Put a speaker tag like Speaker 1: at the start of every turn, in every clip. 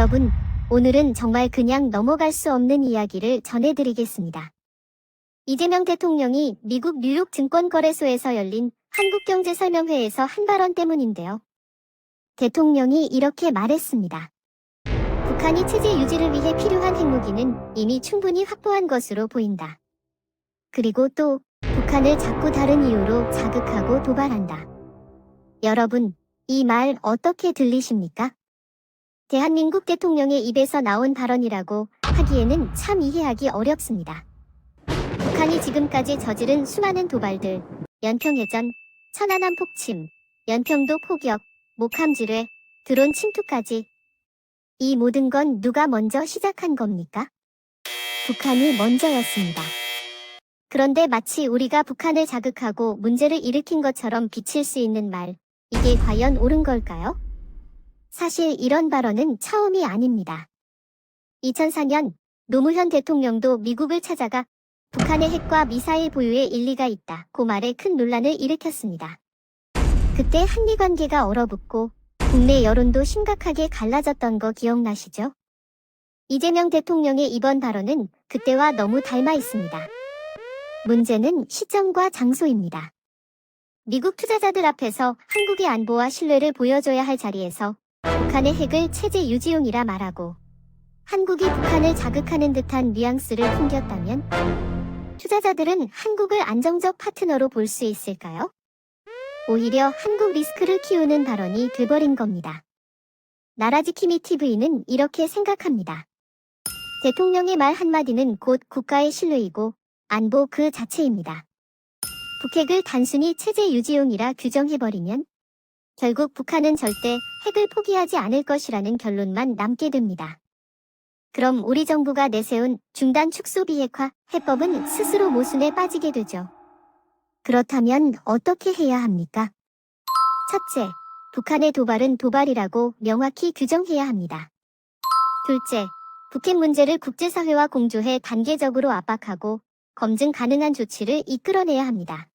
Speaker 1: 여러분, 오늘은 정말 그냥 넘어갈 수 없는 이야기를 전해드리겠습니다. 이재명 대통령이 미국 뉴욕 증권거래소에서 열린 한국경제설명회에서 한 발언 때문인데요. 대통령이 이렇게 말했습니다. 북한이 체제 유지를 위해 필요한 핵무기는 이미 충분히 확보한 것으로 보인다. 그리고 또 북한을 자꾸 다른 이유로 자극하고 도발한다. 여러분, 이 말 어떻게 들리십니까? 대한민국 대통령의 입에서 나온 발언이라고 하기에는 참 이해하기 어렵습니다. 북한이 지금까지 저지른 수많은 도발들, 연평해전, 천안함 폭침, 연평도 포격, 목함 지뢰, 드론 침투까지 이 모든 건 누가 먼저 시작한 겁니까? 북한이 먼저였습니다. 그런데 마치 우리가 북한을 자극하고 문제를 일으킨 것처럼 비칠 수 있는 말, 이게 과연 옳은 걸까요? 사실 이런 발언은 처음이 아닙니다. 2004년 노무현 대통령도 미국을 찾아가 북한의 핵과 미사일 보유에 일리가 있다고 말해 큰 논란을 일으켰습니다. 그때 한미 관계가 얼어붙고 국내 여론도 심각하게 갈라졌던 거 기억나시죠? 이재명 대통령의 이번 발언은 그때와 너무 닮아 있습니다. 문제는 시점과 장소입니다. 미국 투자자들 앞에서 한국의 안보와 신뢰를 보여줘야 할 자리에서 북한의 핵을 체제 유지용이라 말하고 한국이 북한을 자극하는 듯한 뉘앙스를 풍겼다면 투자자들은 한국을 안정적 파트너로 볼 수 있을까요? 오히려 한국 리스크를 키우는 발언이 돼버린 겁니다. 나라지킴이 TV는 이렇게 생각합니다. 대통령의 말 한마디는 곧 국가의 신뢰이고 안보 그 자체입니다. 북핵을 단순히 체제 유지용이라 규정해버리면 결국 북한은 절대 핵을 포기하지 않을 것이라는 결론만 남게 됩니다. 그럼 우리 정부가 내세운 중단 축소 비핵화 해법은 스스로 모순에 빠지게 되죠. 그렇다면 어떻게 해야 합니까? 첫째, 북한의 도발은 도발이라고 명확히 규정해야 합니다. 둘째, 북핵 문제를 국제사회와 공조해 단계적으로 압박하고 검증 가능한 조치를 이끌어내야 합니다.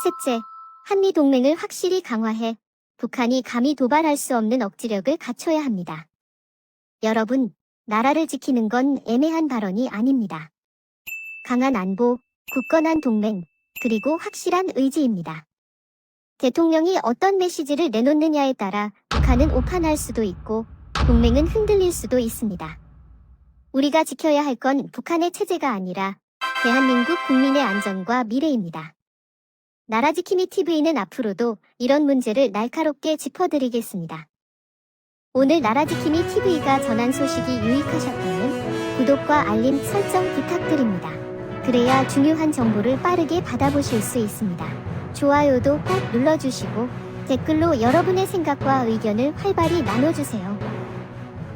Speaker 1: 셋째, 한미 동맹을 확실히 강화해 북한이 감히 도발할 수 없는 억지력을 갖춰야 합니다. 여러분, 나라를 지키는 건 애매한 발언이 아닙니다. 강한 안보, 굳건한 동맹, 그리고 확실한 의지입니다. 대통령이 어떤 메시지를 내놓느냐에 따라 북한은 오판할 수도 있고 동맹은 흔들릴 수도 있습니다. 우리가 지켜야 할 건 북한의 체제가 아니라 대한민국 국민의 안전과 미래입니다. 나라지킴이 TV는 앞으로도 이런 문제를 날카롭게 짚어드리겠습니다. 오늘 나라지킴이 TV가 전한 소식이 유익하셨다면 구독과 알림 설정 부탁드립니다. 그래야 중요한 정보를 빠르게 받아보실 수 있습니다. 좋아요도 꼭 눌러주시고 댓글로 여러분의 생각과 의견을 활발히 나눠주세요.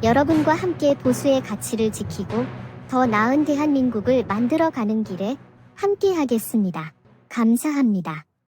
Speaker 1: 여러분과 함께 보수의 가치를 지키고 더 나은 대한민국을 만들어가는 길에 함께하겠습니다. 감사합니다.